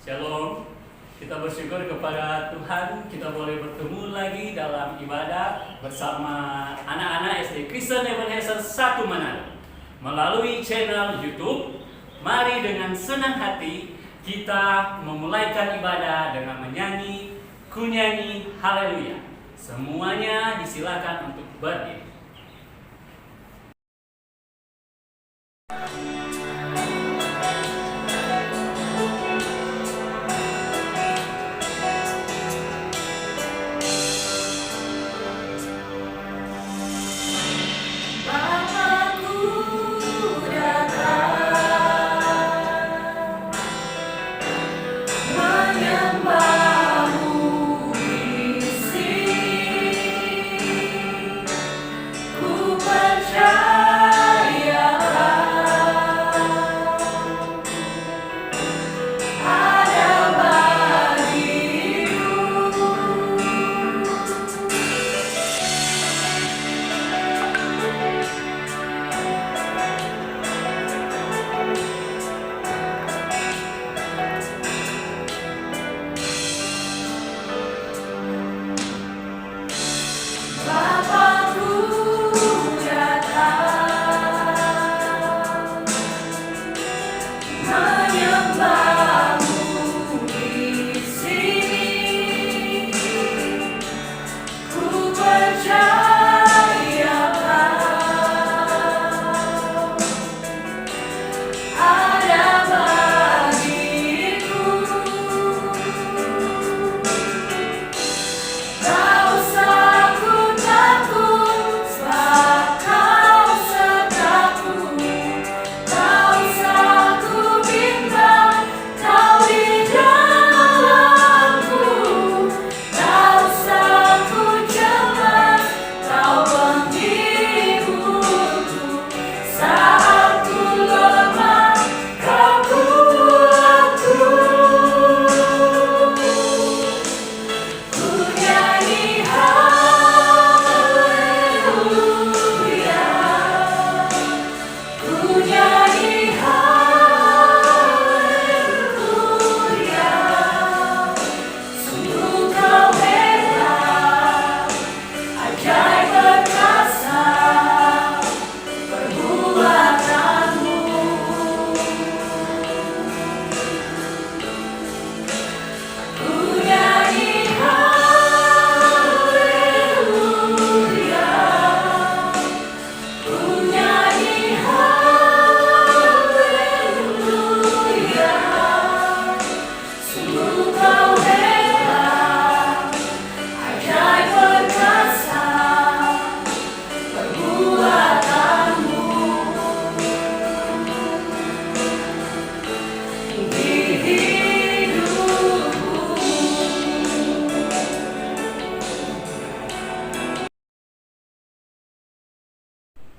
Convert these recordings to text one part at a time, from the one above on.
Shalom, kita bersyukur kepada Tuhan kita boleh bertemu lagi dalam ibadah bersama anak-anak SD Kristen Ebenezer 1 Manado melalui channel YouTube. Mari dengan senang hati kita memulaikan ibadah dengan menyanyi, kunyanyi haleluya. Semuanya disilakan untuk berdiri.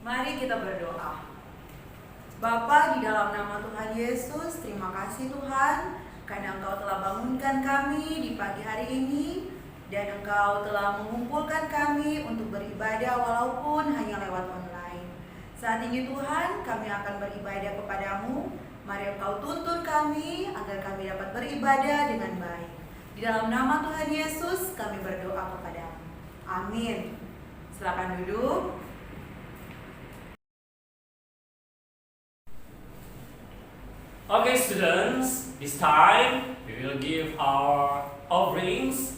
Mari kita berdoa. Bapa, di dalam nama Tuhan Yesus, terima kasih Tuhan karena Engkau telah bangunkan kami di pagi hari ini dan Engkau telah mengumpulkan kami untuk beribadah walaupun hanya lewat online. Saat ini Tuhan, kami akan beribadah kepadamu. Mari Engkau tuntun kami agar kami dapat beribadah dengan baik. Di dalam nama Tuhan Yesus kami berdoa kepadamu. Amin. Silakan duduk. Okay, students, this time we will give our offerings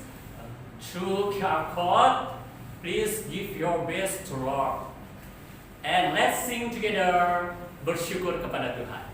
through QR code. Please give your best to Lord. And let's sing together, bersyukur kepada Tuhan.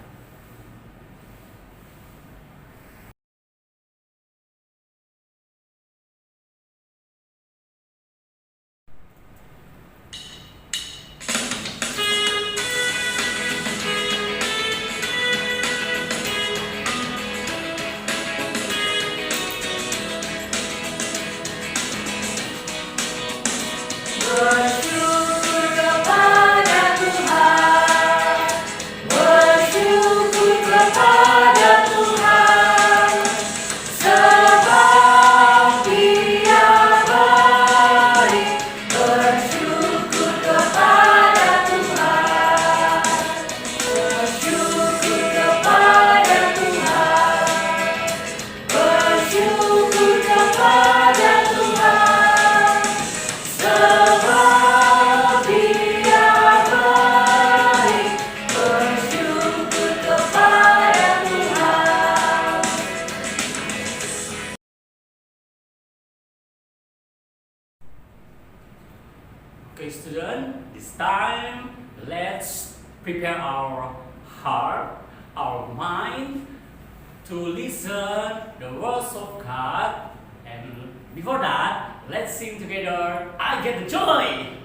Bersyukur kepada Tuhan, bersyukur Okay, student, this time let's prepare our heart, our mind to listen the words of God. And before that, let's sing together, I Get the Joy.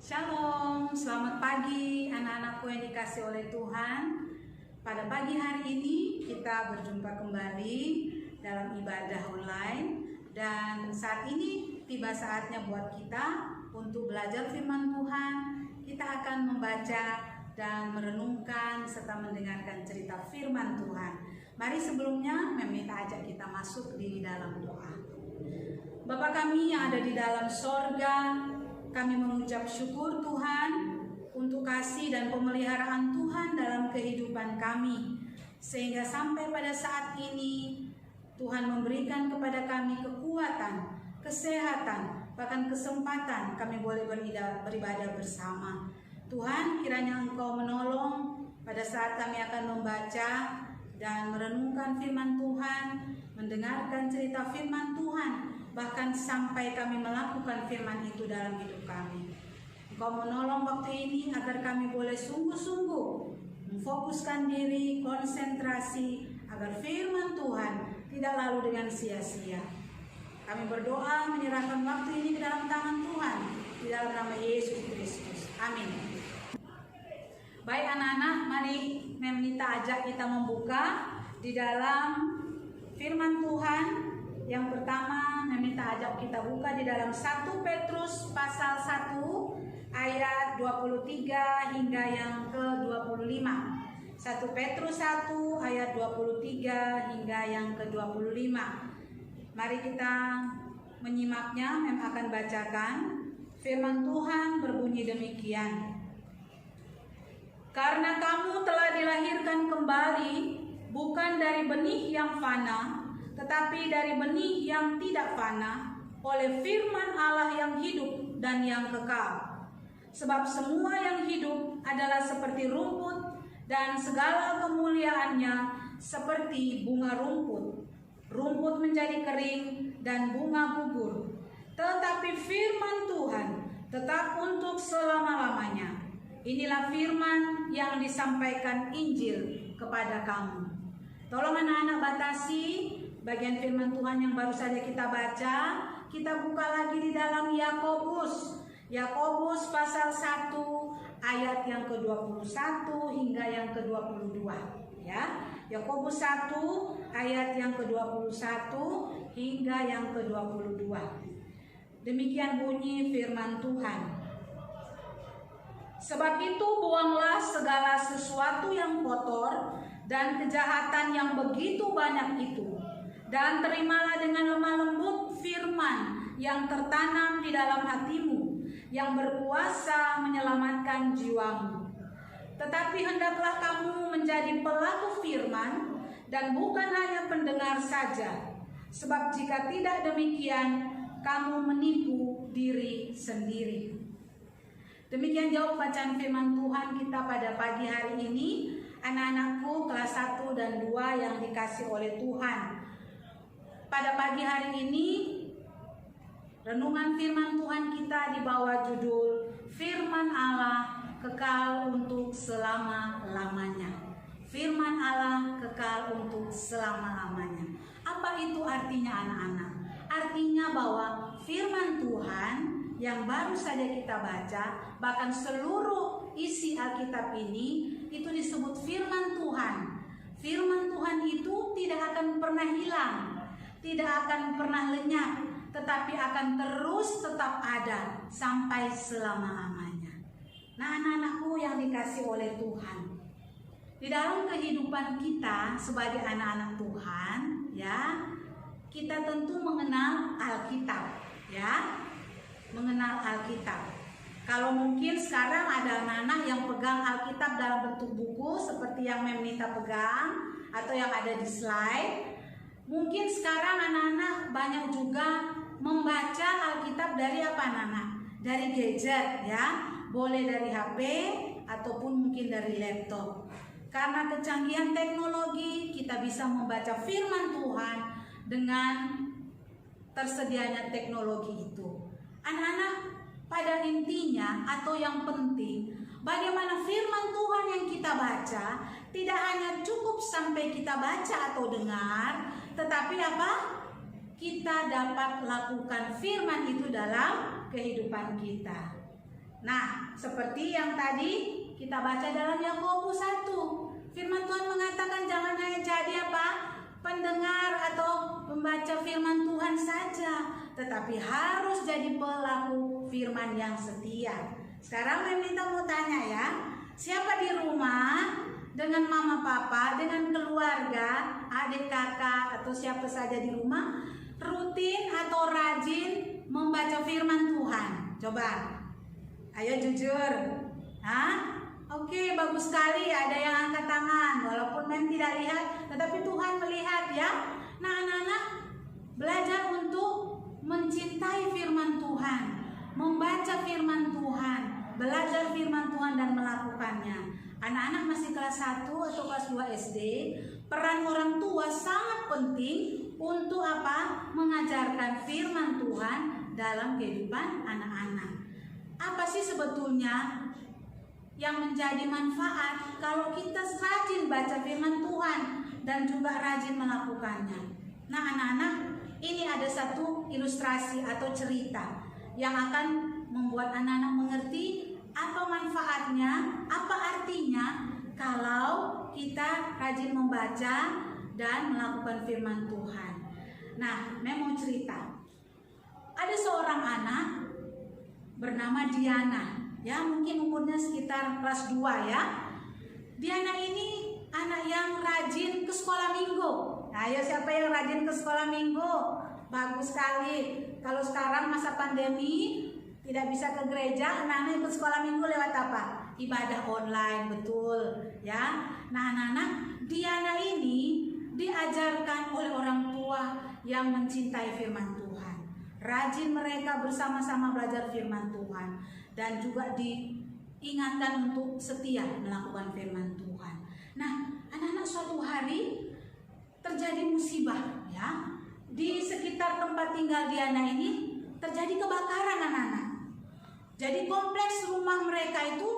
Shalom, selamat pagi anak-anakku yang dikasih oleh Tuhan. Pada pagi hari ini kita berjumpa kembali dalam ibadah online. Dan saat ini tiba saatnya buat kita untuk belajar firman Tuhan. Kita akan membaca dan merenungkan serta mendengarkan cerita firman Tuhan. Mari sebelumnya meminta ajak kita masuk di dalam doa. Bapa kami yang ada di dalam sorga, kami mengucap syukur Tuhan untuk kasih dan pemeliharaan Tuhan dalam kehidupan kami. Sehingga sampai pada saat ini Tuhan memberikan kepada kami kekuatan, kesehatan, bahkan kesempatan kami boleh beribadah bersama. Tuhan, kiranya Engkau menolong pada saat kami akan membaca dan merenungkan firman Tuhan, mendengarkan cerita firman Tuhan, bahkan sampai kami melakukan firman itu dalam hidup kami. Engkau menolong waktu ini agar kami boleh sungguh-sungguh memfokuskan diri, konsentrasi, agar firman Tuhan tidak lalu dengan sia-sia. Kami berdoa menyerahkan waktu ini ke dalam tangan Tuhan, di dalam nama Yesus Kristus. Amin. Baik anak-anak, mari meminta ajak kita membuka di dalam firman Tuhan. Yang pertama, meminta ajak kita buka di dalam 1 Petrus pasal 1 ayat 23 hingga yang ke-25. 1 Petrus 1 ayat 23 hingga yang ke-25. Mari kita menyimaknya, Mem akan bacakan. Firman Tuhan berbunyi demikian. Karena kamu telah dilahirkan kembali bukan dari benih yang fana, tetapi dari benih yang tidak fana, oleh firman Allah yang hidup dan yang kekal. Sebab semua yang hidup adalah seperti rumput, dan segala kemuliaannya seperti bunga rumput. Rumput menjadi kering dan bunga gugur, tetapi firman Tuhan tetap untuk selama-lamanya. Inilah firman yang disampaikan Injil kepada kamu. Tolong anak-anak batasi bagian firman Tuhan yang baru saja kita baca. Kita buka lagi di dalam Yakobus. Yakobus pasal 1 ayat yang ke-21 hingga yang ke-22 ya. Yakobus 1 ayat yang ke-21 hingga yang ke-22. Demikian bunyi firman Tuhan. Sebab itu buanglah segala sesuatu yang kotor dan kejahatan yang begitu banyak itu, dan terimalah dengan lemah lembut firman yang tertanam di dalam hatimu, yang berkuasa menyelamatkan jiwamu. Tetapi hendaklah kamu menjadi pelaku firman dan bukan hanya pendengar saja, sebab jika tidak demikian, kamu menipu diri sendiri. Demikian jauh bacaan firman Tuhan kita pada pagi hari ini. anak-anakku kelas 1 dan 2 yang dikasih oleh Tuhan. Pada pagi hari ini, renungan firman Tuhan kita di bawah judul Firman Allah kekal untuk selama-lamanya. Firman Allah kekal untuk selama-lamanya. Apa itu artinya anak-anak? Artinya bahwa firman Tuhan yang baru saja kita baca, bahkan seluruh isi Alkitab ini, itu disebut firman Tuhan. Firman Tuhan itu tidak akan pernah hilang, tidak akan pernah lenyap, tetapi akan terus tetap ada sampai selama-lamanya. Nah, anak-anakku yang dikasih oleh Tuhan, di dalam kehidupan kita sebagai anak-anak Tuhan, ya, kita tentu mengenal Alkitab, ya, mengenal Alkitab. Kalau mungkin sekarang ada anak-anak yang pegang Alkitab dalam bentuk buku seperti yang Memnita pegang atau yang ada di slide, mungkin sekarang anak-anak banyak juga membaca Alkitab dari apa anak-anak? Dari gadget, ya, boleh dari HP ataupun mungkin dari laptop. Karena kecanggihan teknologi, kita bisa membaca firman Tuhan dengan tersedianya teknologi itu. Anak-anak, pada intinya atau yang penting, bagaimana firman Tuhan yang kita baca tidak hanya cukup sampai kita baca atau dengar, tetapi apa? Kita dapat lakukan firman itu dalam kehidupan kita. Nah, seperti yang tadi kita baca dalam Yakobus 1. Firman Tuhan mengatakan jangan hanya jadi apa? Pendengar atau pembaca firman Tuhan saja, tetapi harus jadi pelaku firman yang setia. Sekarang Memnita mau tanya ya, siapa di rumah dengan mama papa, dengan keluarga, adik kakak atau siapa saja di rumah rutin atau rajin membaca firman Tuhan? Coba, ayo jujur. Hah? Oke, bagus sekali, ada yang angkat tangan. Walaupun Mem tidak lihat, tetapi Tuhan melihat ya. Nah, anak-anak belajar untuk mencintai firman Tuhan, membaca firman Tuhan, belajar firman Tuhan dan melakukannya. Anak-anak masih kelas 1 atau kelas 2 SD, peran orang tua sangat penting untuk apa? Mengajarkan firman Tuhan dalam kehidupan anak-anak. Apa sih sebetulnya yang menjadi manfaat kalau kita rajin baca firman Tuhan dan juga rajin melakukannya? Nah, anak-anak, ini ada satu ilustrasi atau cerita yang akan membuat anak-anak mengerti apa manfaatnya, apa artinya kalau kita rajin membaca dan melakukan firman Tuhan. Nah, Mem mau cerita. Ada seorang anak bernama Diana. Ya, mungkin umurnya sekitar kelas 2 ya. Diana ini anak yang rajin ke sekolah minggu. Nah, ayo siapa yang rajin ke sekolah minggu? Bagus sekali. Kalau sekarang masa pandemi tidak bisa ke gereja, anak-anak ikut sekolah minggu lewat apa? Ibadah online, betul ya. Nah, anak-anak, Diana ini diajarkan oleh orang tua yang mencintai firman Tuhan. Rajin mereka bersama-sama belajar firman Tuhan dan juga diingatkan untuk setia melakukan firman Tuhan. Nah, anak-anak, suatu hari terjadi musibah ya. Di sekitar tempat tinggal Diana ini terjadi kebakaran, anak-anak. Jadi kompleks rumah mereka itu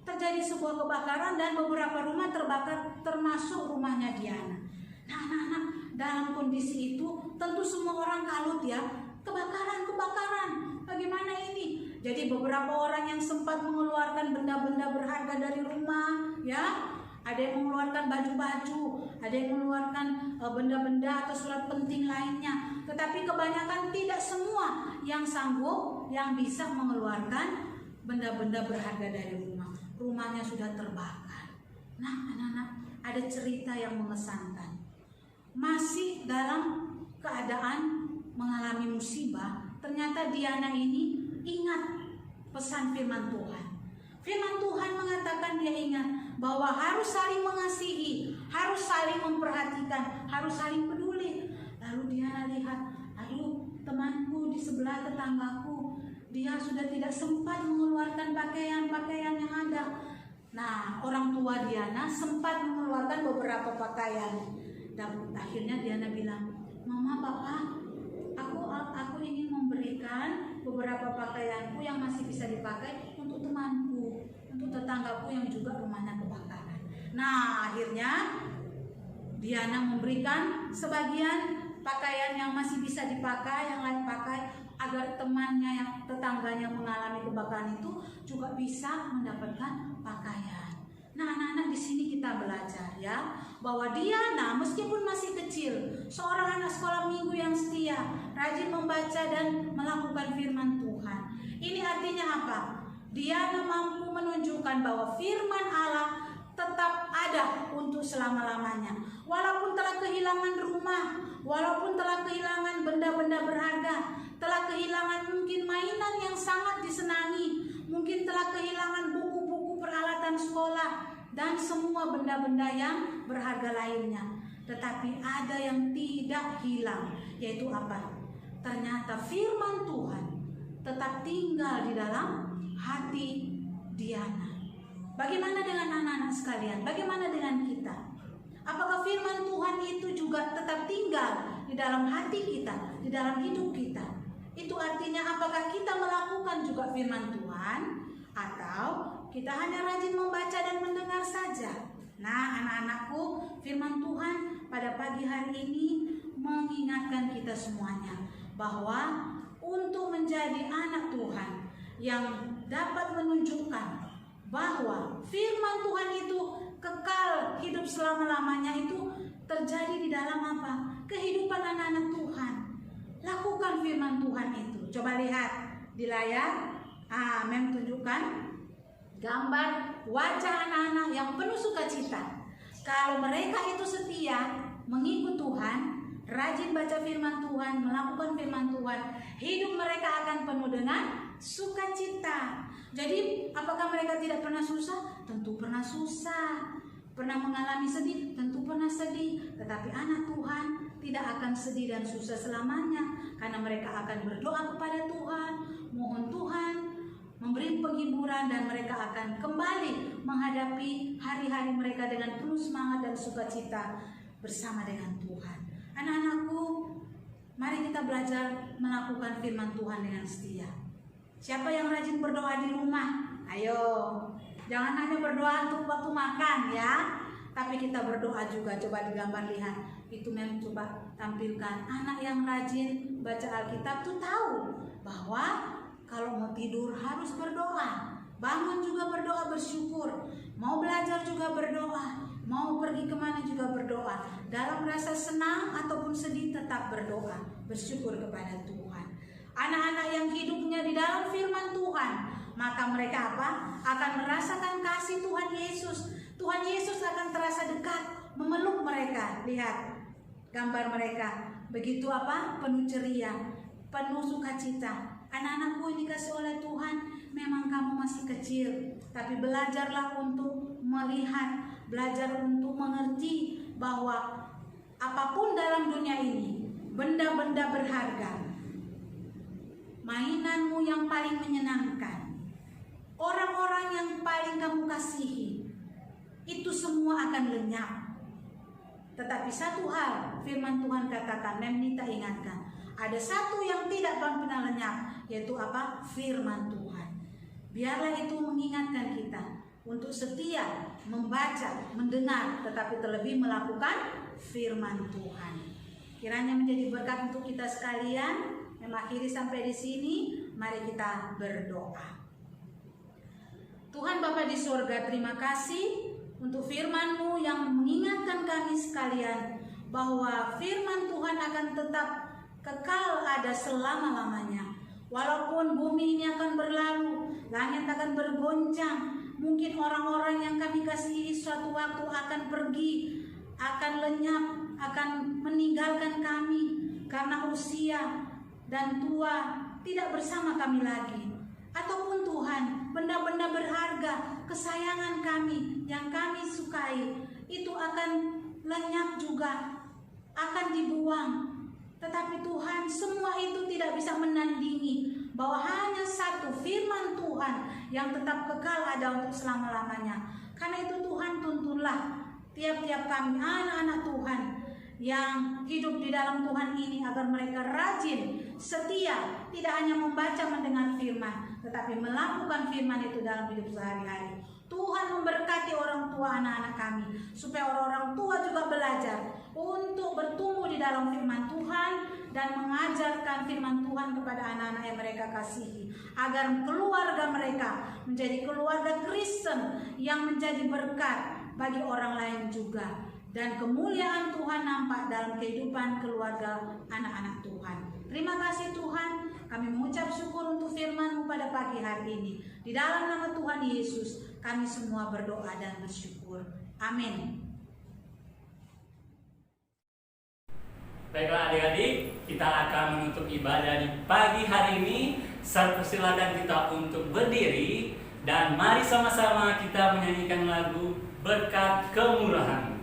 terjadi sebuah kebakaran dan beberapa rumah terbakar termasuk rumahnya Diana. Nah, anak-anak, dalam kondisi itu tentu semua orang kalut ya. Kebakaran, bagaimana ini? Jadi beberapa orang yang sempat mengeluarkan benda-benda berharga dari rumah, ya, ada yang mengeluarkan baju-baju, ada yang mengeluarkan benda-benda atau surat penting lainnya. Tetapi kebanyakan tidak semua yang sanggup, yang bisa mengeluarkan benda-benda berharga dari rumah. Rumahnya sudah terbakar. Nah, anak-anak, ada cerita yang mengesankan. Masih dalam keadaan mengalami musibah, ternyata Diana ini ingat pesan firman Tuhan. Firman Tuhan mengatakan dia ingat bahwa harus saling mengasihi, harus saling memperhatikan, harus saling peduli. Lalu Diana lihat, aduh, temanku di sebelah tetanggaku, dia sudah tidak sempat mengeluarkan pakaian-pakaian yang ada. Nah, orang tua Diana sempat mengeluarkan beberapa pakaian. Dan akhirnya Diana bilang, "Mama, Papa, aku ingin memberikan beberapa pakaianku yang masih bisa dipakai untuk temanku, untuk tetanggaku yang juga rumahnya kebakaran." Nah, akhirnya Diana memberikan sebagian pakaian yang masih bisa dipakai, yang lain pakai, agar temannya yang tetangganya mengalami kebakaran itu juga bisa mendapatkan pakaian. Nah, anak-anak, di sini kita belajar ya, bahwa Diana meskipun masih kecil, seorang anak sekolah minggu yang setia, rajin membaca dan melakukan firman Tuhan. Ini artinya apa? Diana mampu menunjukkan bahwa firman Allah tetap ada untuk selama-lamanya. Walaupun telah kehilangan rumah, walaupun telah kehilangan benda-benda berharga, telah kehilangan mungkin mainan yang sangat disenangi, mungkin telah kehilangan buku-buku peralatan sekolah, dan semua benda-benda yang berharga lainnya. Tetapi ada yang tidak hilang, yaitu apa? Ternyata firman Tuhan tetap tinggal di dalam hati Diana. Bagaimana dengan anak-anak sekalian? Bagaimana dengan kita? Apakah firman Tuhan itu juga tetap tinggal di dalam hati kita, di dalam hidup kita? Itu artinya apakah kita melakukan juga firman Tuhan, atau kita hanya rajin membaca dan mendengar saja? Nah, anak-anakku, firman Tuhan pada pagi hari ini mengingatkan kita semuanya bahwa untuk menjadi anak Tuhan yang dapat menunjukkan bahwa firman Tuhan itu kekal hidup selama-lamanya, itu terjadi di dalam apa? Kehidupan anak-anak Tuhan. Lakukan firman Tuhan itu. Coba lihat di layar. Mem tunjukkan gambar wajah anak-anak yang penuh sukacita. Kalau mereka itu setia mengikut Tuhan, rajin baca firman Tuhan, melakukan firman Tuhan, hidup mereka akan penuh dengan sukacita. Jadi apakah mereka tidak pernah susah? Tentu pernah susah. Pernah mengalami sedih? Tentu pernah sedih. Tetapi anak Tuhan tidak akan sedih dan susah selamanya, karena mereka akan berdoa kepada Tuhan, mohon Tuhan memberi penghiburan, dan mereka akan kembali menghadapi hari-hari mereka dengan penuh semangat dan sukacita bersama dengan Tuhan. Anak-anakku, mari kita belajar melakukan firman Tuhan dengan setia. Siapa yang rajin berdoa di rumah? Ayo, jangan hanya berdoa untuk waktu makan ya, tapi kita berdoa juga. Coba digambar lihat, itu memang coba tampilkan anak yang rajin baca Alkitab tuh tahu bahwa kalau mau tidur harus berdoa, bangun juga berdoa, bersyukur, mau belajar juga berdoa, mau pergi kemana juga berdoa, dalam rasa senang ataupun sedih tetap berdoa, bersyukur kepada Tuhan. Anak-anak yang hidupnya di dalam firman Tuhan, maka mereka apa? Akan merasakan kasih Tuhan Yesus. Tuhan Yesus akan terasa dekat, memeluk mereka. Lihat gambar mereka, begitu apa? Penuh ceria, penuh sukacita. Anak-anakku yang dikasih oleh Tuhan, memang kamu masih kecil, tapi belajarlah untuk melihat, belajar untuk mengerti bahwa apapun dalam dunia ini, benda-benda berharga, mainanmu yang paling menyenangkan, orang-orang yang paling kamu kasihi, itu semua akan lenyap. Tetapi satu hal, firman Tuhan katakan, Memnita ingatkan, ada satu yang tidak pernah lenyap, yaitu apa? Firman Tuhan. Biarlah itu mengingatkan kita untuk setia membaca, mendengar, tetapi terlebih melakukan firman Tuhan. Kiranya menjadi berkat untuk kita sekalian. Mengakhiri sampai di sini, mari kita berdoa. Tuhan Bapa di surga, terima kasih untuk firman-Mu yang mengingatkan kami sekalian bahwa firman Tuhan akan tetap kekal ada selama-lamanya. Walaupun bumi ini akan berlalu, langit akan bergoncang, mungkin orang-orang yang kami kasihi suatu waktu akan pergi, akan lenyap, akan meninggalkan kami karena usia dan tua, tidak bersama kami lagi. Ataupun Tuhan, benda-benda berharga, kesayangan kami yang kami sukai, itu akan lenyap juga, akan dibuang. Tetapi Tuhan, semua itu tidak bisa menandingi bahwa hanya satu firman Tuhan yang tetap kekal ada untuk selama-lamanya. Karena itu Tuhan, tuntunlah tiap-tiap kami anak-anak Tuhan yang hidup di dalam Tuhan ini, agar mereka rajin, setia, tidak hanya membaca mendengar firman, tetapi melakukan firman itu dalam hidup sehari-hari. Tuhan memberkati orang tua anak-anak kami, supaya orang-orang tua juga belajar untuk bertumbuh di dalam firman Tuhan dan mengajarkan firman Tuhan kepada anak-anak yang mereka kasihi, agar keluarga mereka menjadi keluarga Kristen yang menjadi berkat bagi orang lain juga, dan kemuliaan Tuhan nampak dalam kehidupan keluarga anak-anak Tuhan. Terima kasih Tuhan, kami mengucap syukur untuk firman-Mu pada pagi hari ini. Di dalam nama Tuhan Yesus, kami semua berdoa dan bersyukur. Amin. Baiklah adik-adik, kita akan menutup ibadah di pagi hari ini. Saya persilakan kita untuk berdiri, dan mari sama-sama kita menyanyikan lagu Berkat Kemurahan.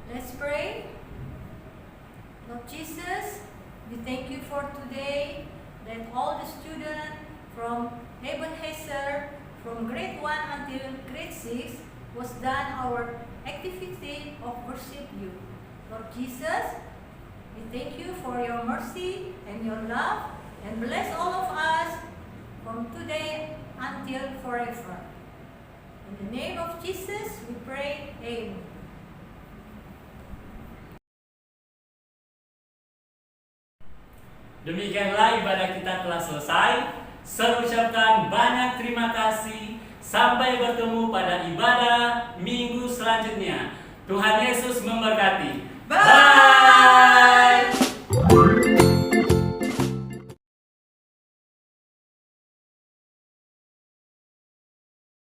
Let's pray. Lord Jesus, we thank you for today, that all the students from Ebenezer, from grade 1 until grade 6, was done our activity of worship you. Lord Jesus, we thank you for your mercy and your love, and bless all of us from today until forever. In the name of Jesus, we pray. Amen. Demikianlah ibadah kita telah selesai. Saya ucapkan banyak terima kasih. Sampai bertemu pada ibadah minggu selanjutnya. Tuhan Yesus memberkati. Bye.